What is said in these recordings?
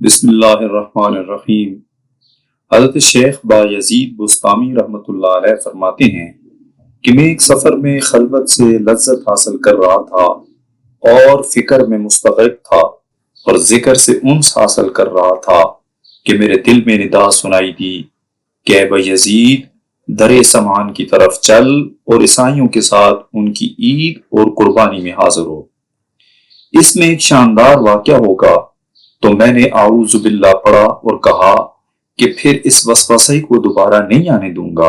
بسم اللہ الرحمن الرحیم۔ حضرت شیخ بایزید بستامی رحمۃ اللہ علیہ فرماتے ہیں کہ میں ایک سفر میں خلوت سے لذت حاصل کر رہا تھا اور فکر میں مستغرق تھا اور ذکر سے انس حاصل کر رہا تھا کہ میرے دل میں ندا سنائی دی کہ اے بایزید در سمان کی طرف چل اور عیسائیوں کے ساتھ ان کی عید اور قربانی میں حاضر ہو، اس میں ایک شاندار واقعہ ہوگا۔ تو میں نے اعوذ باللہ پڑھا اور کہا کہ پھر اس وسوسے کو دوبارہ نہیں آنے دوں گا۔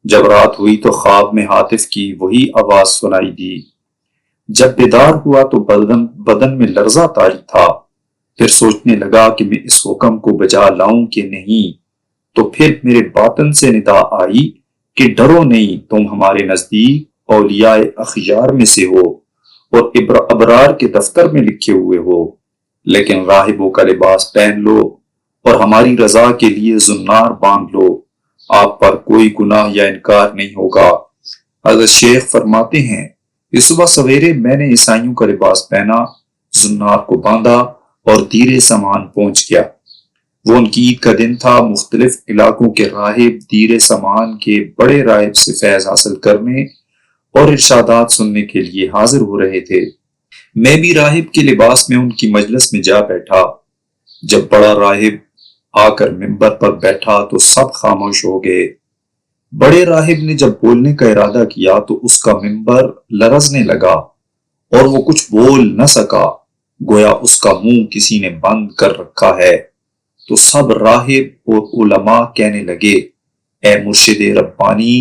جب رات ہوئی تو خواب میں ہاتف کی وہی آواز سنائی دی۔ جب بیدار ہوا تو بدن میں لرزہ طاری تھا۔ پھر سوچنے لگا کہ میں اس حکم کو بجا لاؤں کہ نہیں، تو پھر میرے باطن سے ندا آئی کہ ڈرو نہیں، تم ہمارے نزدیک اولیاء اخیار میں سے ہو اور ابرار کے دفتر میں لکھے ہوئے ہو، لیکن راہبوں کا لباس پہن لو اور ہماری رضا کے لیے زنار باندھ لو، آپ پر کوئی گناہ یا انکار نہیں ہوگا۔ حضرت شیخ فرماتے ہیں کہ صبح سویرے میں نے عیسائیوں کا لباس پہنا، زنار کو باندھا اور دیر سمان پہنچ گیا۔ وہ ان کی عید کا دن تھا۔ مختلف علاقوں کے راہب دیر سمان کے بڑے راہب سے فیض حاصل کرنے اور ارشادات سننے کے لیے حاضر ہو رہے تھے۔ میں بھی راہب کے لباس میں ان کی مجلس میں جا بیٹھا۔ جب بڑا راہب آ کر ممبر پر بیٹھا تو سب خاموش ہو گئے۔ بڑے راہب نے جب بولنے کا ارادہ کیا تو اس کا ممبر لرزنے لگا اور وہ کچھ بول نہ سکا، گویا اس کا منہ کسی نے بند کر رکھا ہے۔ تو سب راہب اور علماء کہنے لگے، اے مرشد ربانی،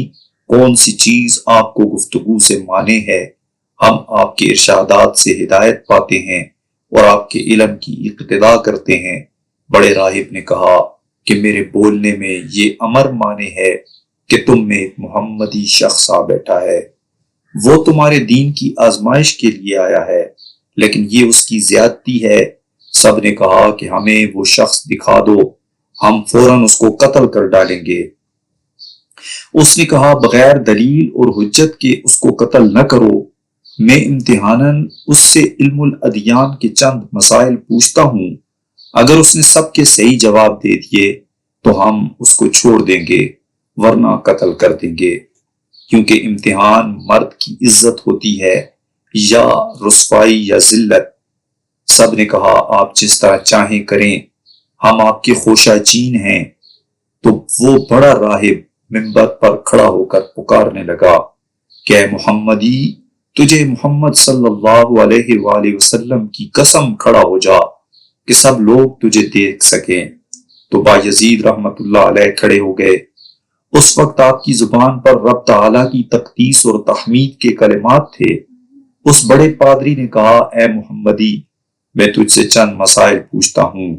کون سی چیز آپ کو گفتگو سے مانے ہے؟ ہم آپ کے ارشادات سے ہدایت پاتے ہیں اور آپ کے علم کی اقتدا کرتے ہیں۔ بڑے راہب نے کہا کہ میرے بولنے میں یہ امر مانے ہے کہ تم میں ایک محمدی شخص آ بیٹھا ہے، وہ تمہارے دین کی آزمائش کے لیے آیا ہے، لیکن یہ اس کی زیادتی ہے۔ سب نے کہا کہ ہمیں وہ شخص دکھا دو، ہم فوراً اس کو قتل کر ڈالیں گے۔ اس نے کہا، بغیر دلیل اور حجت کے اس کو قتل نہ کرو، میں امتحاناً اس سے علم الادیان کے چند مسائل پوچھتا ہوں، اگر اس نے سب کے صحیح جواب دے دیے تو ہم اس کو چھوڑ دیں گے، ورنہ قتل کر دیں گے، کیونکہ امتحان مرد کی عزت ہوتی ہے یا رسوائی یا ذلت۔ سب نے کہا، آپ جس طرح چاہیں کریں، ہم آپ کے خوشہ چین ہیں۔ تو وہ بڑا راہب منبر پر کھڑا ہو کر پکارنے لگا کہ اے محمدی، تجھے محمد صلی اللہ علیہ وآلہ وسلم کی قسم کھڑا ہو جا کہ سب لوگ تجھے دیکھ سکیں۔ تو بایزید رحمت اللہ علیہ کھڑے ہو گئے۔ اس وقت آپ کی زبان پر رب تعالیٰ کی تقدیس اور تحمید کے کلمات تھے۔ اس بڑے پادری نے کہا، اے محمدی، میں تجھ سے چند مسائل پوچھتا ہوں،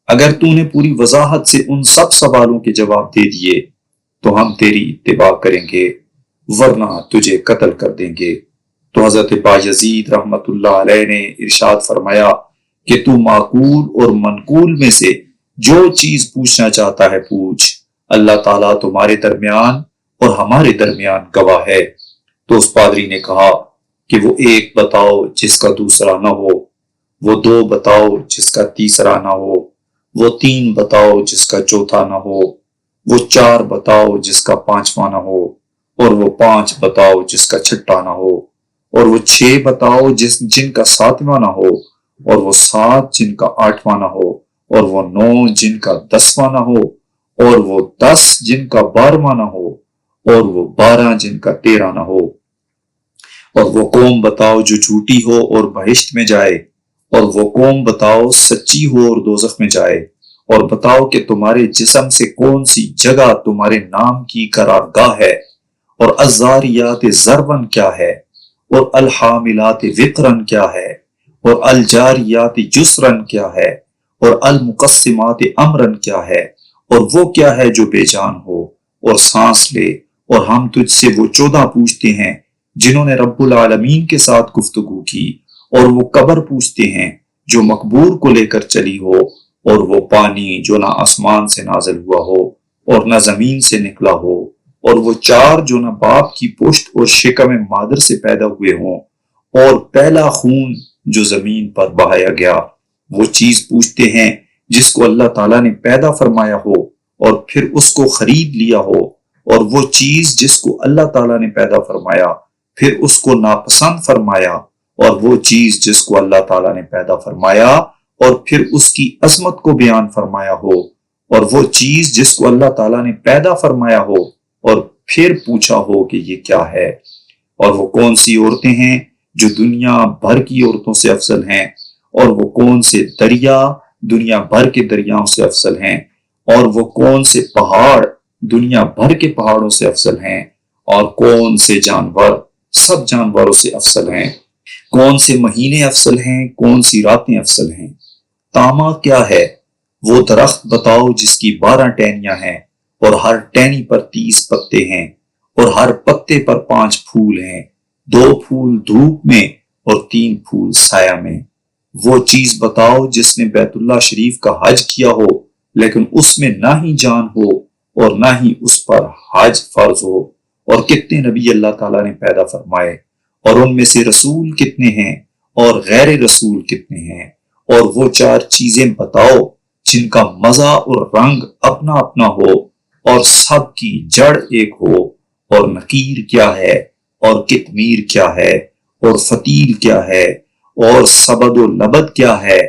اگر تو نے پوری وضاحت سے ان سب سوالوں کے جواب دے دیے تو ہم تیری اتباع کریں گے، ورنہ تجھے قتل کر دیں گے۔ تو حضرت بایزید رحمت اللہ علیہ نے ارشاد فرمایا کہ تو معقول اور منقول میں سے جو چیز پوچھنا چاہتا ہے پوچھ، اللہ تعالیٰ تمہارے درمیان اور ہمارے درمیان گواہ ہے۔ تو اس پادری نے کہا کہ وہ ایک بتاؤ جس کا دوسرا نہ ہو، وہ دو بتاؤ جس کا تیسرا نہ ہو، وہ تین بتاؤ جس کا چوتھا نہ ہو، وہ چار بتاؤ جس کا پانچواں نہ ہو، اور وہ پانچ بتاؤ جس کا چھٹا نہ ہو، اور وہ چھ بتاؤ جن کا ساتواں نہ ہو، اور وہ سات جن کا آٹھواں نہ ہو، اور وہ نو جن کا دسواں نہ ہو، اور وہ 10 جن کا 12واں نہ ہو، اور وہ 12 جن کا 13 نہ ہو، اور وہ قوم بتاؤ جو جھوٹی ہو اور بہشت میں جائے، اور وہ قوم بتاؤ سچی ہو اور دوزخ میں جائے، اور بتاؤ کہ تمہارے جسم سے کون سی جگہ تمہارے نام کی قرارگاہ ہے، اور الزاریات ضربن کیا ہے، اور الحاملات وقرن کیا ہے، اور الجاریات جسرن کیا ہے، اور المقسمات امرن کیا ہے، اور وہ کیا ہے جو بے جان ہو اور سانس لے۔ اور ہم تجھ سے وہ 14 پوچھتے ہیں جنہوں نے رب العالمین کے ساتھ گفتگو کی، اور وہ قبر پوچھتے ہیں جو مقبور کو لے کر چلی ہو، اور وہ پانی جو نہ آسمان سے نازل ہوا ہو اور نہ زمین سے نکلا ہو، اور وہ 4 جو نہ باپ کی پشت اور شکم مادر سے پیدا ہوئے ہوں، اور پہلا خون جو زمین پر بہایا گیا۔ وہ چیز پوچھتے ہیں جس کو اللہ تعالیٰ نے پیدا فرمایا ہو اور پھر اس کو خرید لیا ہو، اور وہ چیز جس کو اللہ تعالیٰ نے پیدا فرمایا پھر اس کو ناپسند فرمایا، اور وہ چیز جس کو اللہ تعالیٰ نے پیدا فرمایا اور پھر اس کی عظمت کو بیان فرمایا ہو، اور وہ چیز جس کو اللہ تعالیٰ نے پیدا فرمایا ہو اور پھر پوچھا ہو کہ یہ کیا ہے، اور وہ کون سی عورتیں ہیں جو دنیا بھر کی عورتوں سے افضل ہیں، اور وہ کون سے دریا دنیا بھر کے دریاؤں سے افضل ہیں، اور وہ کون سے پہاڑ دنیا بھر کے پہاڑوں سے افضل ہیں، اور کون سے جانور سب جانوروں سے افضل ہیں، کون سے مہینے افضل ہیں، کون سی راتیں افضل ہیں۔ تاما کیا ہے؟ وہ درخت بتاؤ جس کی 12 ٹہنیاں ہیں اور ہر ٹہنی پر 30 پتے ہیں، اور ہر پتے پر 5 پھول ہیں، 2 پھول دھوپ میں اور 3 پھول سایہ میں۔ وہ چیز بتاؤ جس نے بیت اللہ شریف کا حج کیا ہو لیکن اس میں نہ ہی جان ہو اور نہ ہی اس پر حج فرض ہو، اور کتنے نبی اللہ تعالیٰ نے پیدا فرمائے، اور ان میں سے رسول کتنے ہیں اور غیر رسول کتنے ہیں، اور وہ 4 چیزیں بتاؤ جن کا مزہ اور رنگ اپنا اپنا ہو اور سب کی جڑ ایک ہو، اور نقیر کیا ہے اور کتمیر کیا ہے اور فتیل کیا ہے اور سبد و لبد کیا ہے،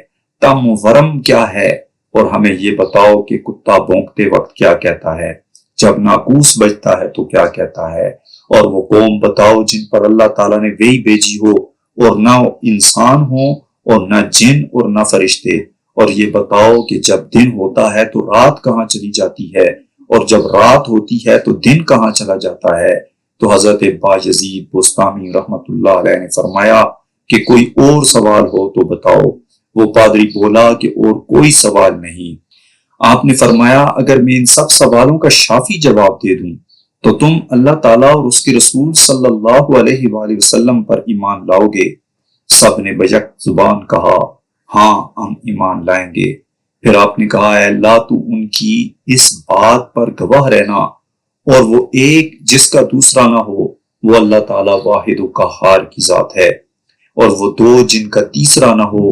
تم و ورم کیا ہے، اور ہمیں یہ بتاؤ کہ کتا بھونکتے وقت کیا کہتا ہے، جب ناقوس بجتا ہے تو کیا کہتا ہے، اور وہ قوم بتاؤ جن پر اللہ تعالیٰ نے وحی بھیجی ہو اور نہ انسان ہو اور نہ جن اور نہ فرشتے، اور یہ بتاؤ کہ جب دن ہوتا ہے تو رات کہاں چلی جاتی ہے اور جب رات ہوتی ہے تو دن کہاں چلا جاتا ہے۔ تو حضرت بایزید بسطامی رحمت اللہ علیہ نے فرمایا کہ کوئی اور سوال ہو تو بتاؤ۔ وہ پادری بولا کہ اور کوئی سوال نہیں۔ آپ نے فرمایا اگر میں ان سب سوالوں کا شافی جواب دے دوں تو تم اللہ تعالیٰ اور اس کے رسول صلی اللہ علیہ وآلہ وسلم پر ایمان لاؤ گے؟ سب نے بیک زبان کہا ہاں ہم ایمان لائیں گے۔ پھر آپ نے کہا اے اللہ تو ان کی اس بات پر گواہ رہنا، اور وہ ایک جس کا دوسرا نہ ہو وہ اللہ تعالیٰ واحد و قہار کی ذات ہے، اور وہ 2 جن کا تیسرا نہ ہو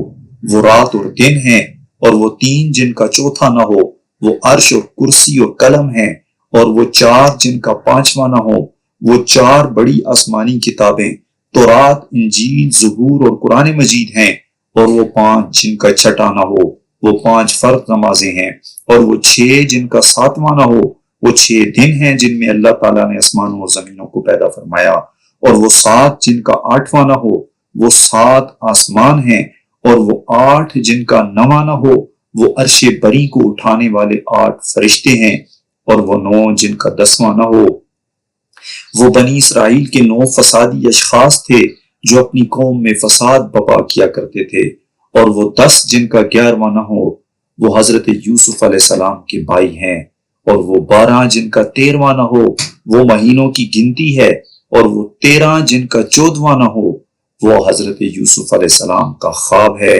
وہ رات اور دن ہیں، اور وہ 3 جن کا چوتھا نہ ہو وہ عرش اور کرسی اور قلم ہیں، اور وہ 4 جن کا 5واں نہ ہو وہ 4 بڑی آسمانی کتابیں تورات، انجیل، زبور اور قرآن مجید ہیں، اور وہ 5 جن کا چھٹا نہ ہو وہ 5 فرض نمازیں ہیں، اور وہ 6 جن کا 7واں نہ ہو وہ 6 دن ہیں جن میں اللہ تعالیٰ نے آسمانوں اور زمینوں کو پیدا فرمایا، اور وہ 7 جن کا 8واں نہ ہو وہ 7 آسمان ہیں، اور وہ 8 جن کا 9واں نہ ہو وہ عرش بری کو اٹھانے والے 8 فرشتے ہیں، اور وہ 9 جن کا 10واں نہ ہو وہ بنی اسرائیل کے 9 فسادی اشخاص تھے جو اپنی قوم میں فساد بپا کیا کرتے تھے، اور وہ 10 جن کا 11واں نہ ہو وہ حضرت یوسف علیہ السلام کے بھائی ہیں، اور وہ 12 جن کا 13واں نہ ہو وہ مہینوں کی گنتی ہے، اور وہ 13 جن کا 14واں نہ ہو وہ حضرت یوسف علیہ السلام کا خواب ہے،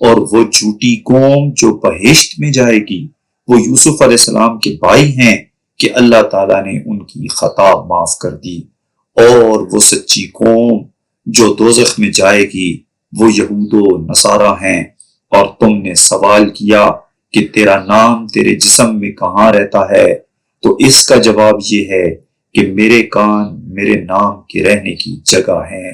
اور وہ جھوٹی قوم جو بہشت میں جائے گی وہ یوسف علیہ السلام کے بھائی ہیں کہ اللہ تعالیٰ نے ان کی خطا معاف کر دی، اور وہ سچی قوم جو دوزخ میں جائے گی وہ یہود و نصارہ ہیں۔ اور تم نے سوال کیا کہ تیرا نام تیرے جسم میں کہاں رہتا ہے، تو اس کا جواب یہ ہے کہ میرے کان میرے نام کے رہنے کی جگہ ہیں،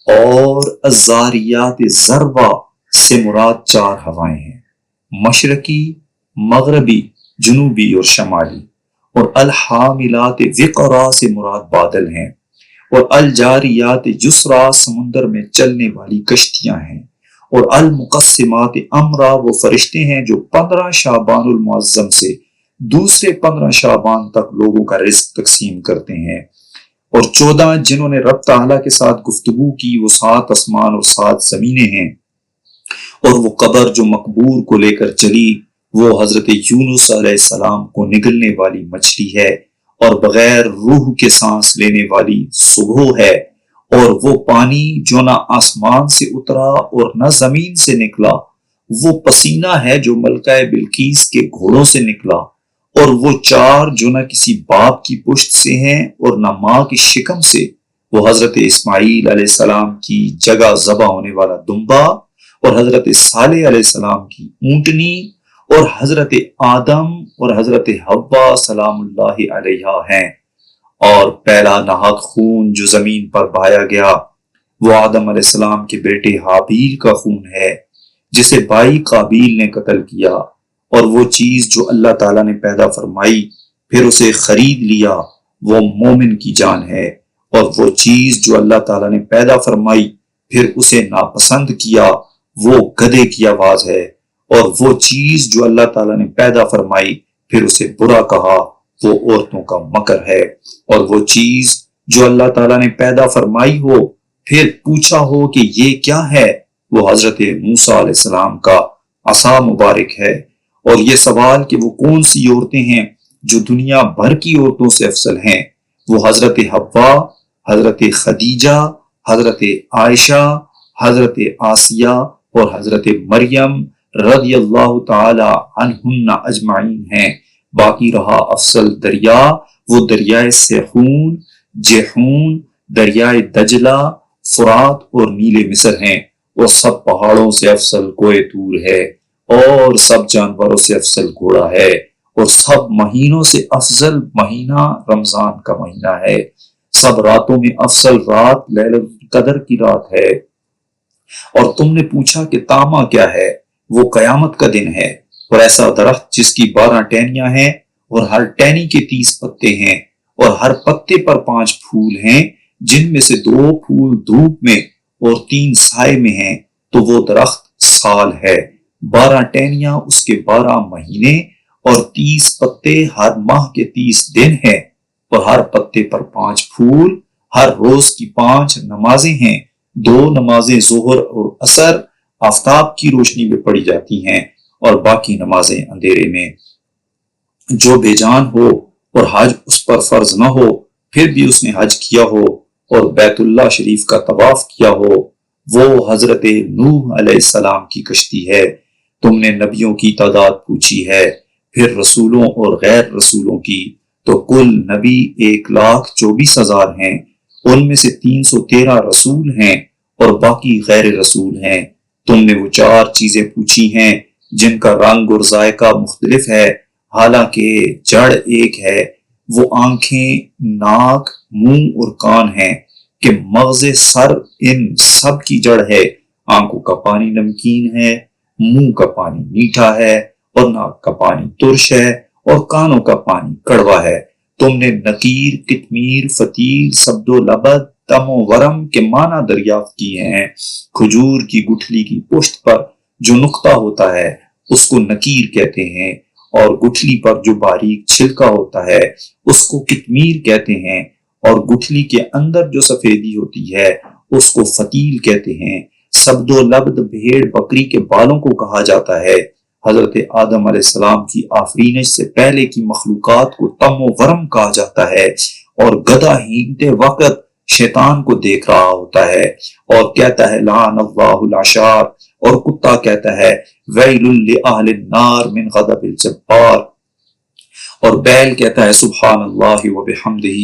اور الزاریات ذروا سے مراد 4 ہوائیں ہیں، مشرقی، مغربی، جنوبی اور شمالی، اور الحاملات وقرا سے مراد بادل ہیں، اور الجاریات یسرا سمندر میں چلنے والی کشتیاں ہیں، اور المقسمات امرا وہ فرشتے ہیں جو 15 شعبان المعظم سے دوسرے 15 شعبان تک لوگوں کا رزق تقسیم کرتے ہیں، اور 14 جنہوں نے رب تعالیٰ کے ساتھ گفتگو کی وہ 7 آسمان اور 7 زمینیں ہیں، اور وہ قبر جو مقبور کو لے کر چلی وہ حضرت یونس علیہ السلام کو نگلنے والی مچھلی ہے، اور بغیر روح کے سانس لینے والی صبح ہے، اور وہ پانی جو نہ آسمان سے اترا اور نہ زمین سے نکلا، وہ پسینہ ہے جو ملکہ بلقیس کے گھوڑوں سے نکلا، اور وہ 4 جو نہ کسی باپ کی پشت سے ہیں اور نہ ماں کی شکم سے، وہ حضرت اسماعیل علیہ السلام کی جگہ ذبح ہونے والا دمبا، اور حضرت صالح علیہ السلام کی اونٹنی، اور حضرت آدم اور حضرت حوا سلام اللہ علیہ ہیں، اور پہلا ناحق خون جو زمین پر بہایا گیا وہ آدم علیہ السلام کے بیٹے حابیل کا خون ہے، جسے بھائی قابیل نے قتل کیا، اور وہ چیز جو اللہ تعالیٰ نے پیدا فرمائی پھر اسے خرید لیا وہ مومن کی جان ہے، اور وہ چیز جو اللہ تعالیٰ نے پیدا فرمائی پھر اسے ناپسند کیا وہ گدھے کی آواز ہے، اور وہ چیز جو اللہ تعالیٰ نے پیدا فرمائی پھر اسے برا کہا وہ عورتوں کا مکر ہے، اور وہ چیز جو اللہ تعالیٰ نے پیدا فرمائی ہو پھر پوچھا ہو کہ یہ کیا ہے وہ حضرت موسیٰ علیہ السلام کا عصا مبارک ہے، اور یہ سوال کہ وہ کون سی عورتیں ہیں جو دنیا بھر کی عورتوں سے افضل ہیں، وہ حضرت حوا، حضرت خدیجہ، حضرت عائشہ، حضرت آسیہ اور حضرت مریم رضی اللہ تعالی عنہن اجمعین ہیں۔ باقی رہا افضل دریا، وہ دریائے سیحون، جیحون، دریائے دجلہ، فرات اور نیل مصر ہیں، اور سب پہاڑوں سے افضل کوہ طور ہے، اور سب جانوروں سے افضل گھوڑا ہے، اور سب مہینوں سے افضل مہینہ رمضان کا مہینہ ہے، سب راتوں میں افضل رات لیلۃ القدر کی رات ہے۔ اور تم نے پوچھا کہ تامہ کیا ہے؟ وہ قیامت کا دن ہے، اور ایسا درخت جس کی 12 ٹہنیاں ہیں اور ہر ٹہنی کے 30 پتے ہیں، اور ہر پتے پر 5 پھول ہیں، جن میں سے 2 پھول دھوپ میں اور 3 سائے میں ہیں، تو وہ درخت سال ہے۔ 12 ٹہنیاں اس کے 12 مہینے اور 30 پتے ہر ماہ کے 30 دن ہیں، اور ہر پتے پر 5 پھول، ہر روز کی 5 نمازیں ہیں، 2 نمازیں ظہر اور عصر آفتاب کی روشنی میں پڑھی جاتی ہیں، اور باقی نمازیں اندھیرے میں۔ جو بے جان ہو اور حج اس پر فرض نہ ہو پھر بھی اس نے حج کیا ہو اور بیت اللہ شریف کا طواف کیا ہو، وہ حضرت نوح علیہ السلام کی کشتی ہے۔ تم نے نبیوں کی تعداد پوچھی ہے، پھر رسولوں اور غیر رسولوں کی، تو کل نبی 1,24,000 ہیں، ان میں سے 313 رسول ہیں اور باقی غیر رسول ہیں۔ تم نے وہ 4 چیزیں پوچھی ہیں جن کا رنگ اور ذائقہ مختلف ہے حالانکہ جڑ ایک ہے، وہ آنکھیں، ناک، منہ اور کان ہیں، کہ مغز سر ان سب کی جڑ ہے۔ آنکھوں کا پانی نمکین ہے، منہ کا پانی میٹھا ہے، اور ناک کا پانی ترش ہے، اور کانوں کا پانی کڑوا ہے۔ تم نے نقیر، قطمیر، فتیل، سبد و لبد، تم و ورم کے معنی دریافت کیے ہیں۔ کھجور کی گٹھلی کی پشت پر جو نقطہ ہوتا ہے اس کو نقیر کہتے ہیں، اور گٹھلی پر جو باریک چھلکا ہوتا ہے اس کو قطمیر کہتے ہیں، اور گٹھلی کے اندر جو سفیدی ہوتی ہے اس کو فتیل کہتے ہیں۔ سبد و لبد بھیڑ بکری کے بالوں کو کہا جاتا ہے۔ حضرت آدم علیہ السلام کی آفرینش سے پہلے کی مخلوقات کو تم و ورم کہا جاتا ہے، اور گدھا ہینتے وقت شیطان کو دیکھ رہا ہوتا ہے اور کہتا ہے لعن اللہ العشار، اور کتا کہتا ہے ویل لأہل النار من غضب الجبار، اور بیل کہتا ہے سبحان اللہ وبحمدہ،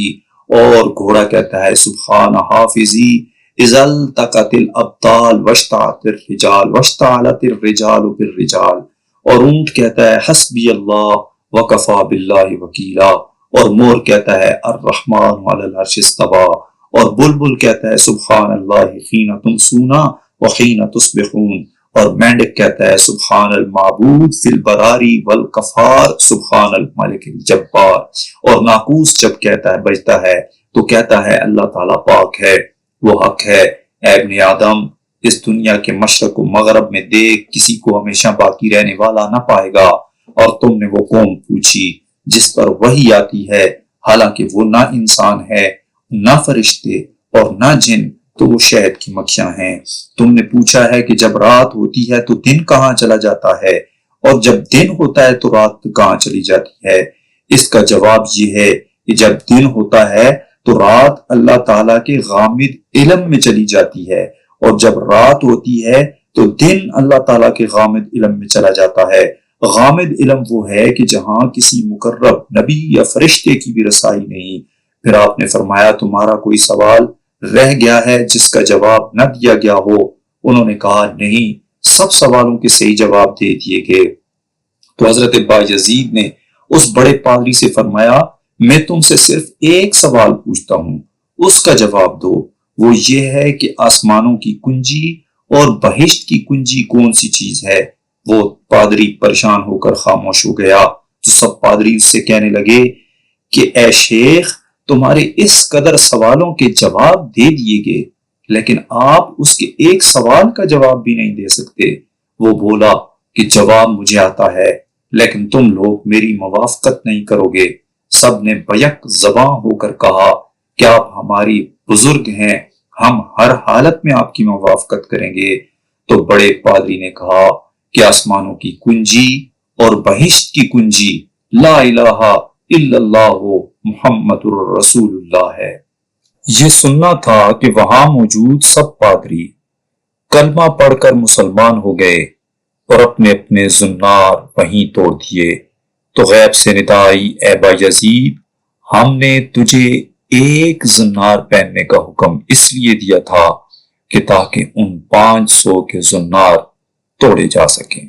اور گھوڑا کہتا ہے سبحان حافظی اذا التقت الابطال واشتعلت الرجال بالرجال، اور اونٹ کہتا ہے حسبی اللہ وکفا باللہ وکیلا، اور مور کہتا ہے الرحمن علی العرش استوی، اور بلبل کہتا ہے سبحان اللہ حین تمسون وحین تصبحون، اور مینڈک کہتا ہے سبحان المعبود فی البراری والکفار سبحان الملک الجبار، اور ناقوس جب کہتا ہے بجتا ہے تو کہتا ہے اللہ تعالیٰ پاک ہے، وہ حق ہے۔ اے ابن آدم، اس دنیا کے مشرق و مغرب میں دیکھ، کسی کو ہمیشہ باقی رہنے والا نہ پائے گا۔ اور تم نے وہ قوم پوچھی جس پر وحی آتی ہے حالانکہ وہ نہ انسان ہے، نہ فرشتے اور نہ جن، تو وہ شہد کی مکھیاں ہیں۔ تم نے پوچھا ہے کہ جب رات ہوتی ہے تو دن کہاں چلا جاتا ہے، اور جب دن ہوتا ہے تو رات کہاں چلی جاتی ہے؟ اس کا جواب یہ ہے کہ جب دن ہوتا ہے تو رات اللہ تعالیٰ کے غامض علم میں چلی جاتی ہے، اور جب رات ہوتی ہے تو دن اللہ تعالیٰ کے غامض علم میں چلا جاتا ہے۔ غامض علم وہ ہے کہ جہاں کسی مقرب نبی یا فرشتے کی بھی رسائی نہیں۔ پھر آپ نے فرمایا تمہارا کوئی سوال رہ گیا ہے جس کا جواب نہ دیا گیا ہو؟ انہوں نے کہا نہیں، سب سوالوں کے صحیح جواب دے دیے گئے۔ تو حضرت بایزید نے اس بڑے پادری سے فرمایا میں تم سے صرف ایک سوال پوچھتا ہوں، اس کا جواب دو، وہ یہ ہے کہ آسمانوں کی کنجی اور بہشت کی کنجی کون سی چیز ہے؟ وہ پادری پریشان ہو کر خاموش ہو گیا تو سب پادری اس سے کہنے لگے کہ اے شیخ، تمہارے اس قدر سوالوں کے جواب دے دیے گئے لیکن آپ اس کے ایک سوال کا جواب بھی نہیں دے سکتے۔ وہ بولا کہ جواب مجھے آتا ہے لیکن تم لوگ میری موافقت نہیں کرو گے۔ سب نے بیک زباں ہو کر کہا کہ آپ ہماری بزرگ ہیں، ہم ہر حالت میں آپ کی موافقت کریں گے۔ تو بڑے پادری نے کہا کہ آسمانوں کی کنجی اور بہشت کی کنجی لا الہ الا اللہ محمد الرسول اللہ ہے۔ یہ سننا تھا کہ وہاں موجود سب پادری کلمہ پڑھ کر مسلمان ہو گئے اور اپنے اپنے زنار وہیں توڑ دیے۔ تو غیب سے ندا آئی، اے بایزید، ہم نے تجھے ایک زنار پہننے کا حکم اس لیے دیا تھا کہ تاکہ ان 500 کے زنار توڑے جا سکیں۔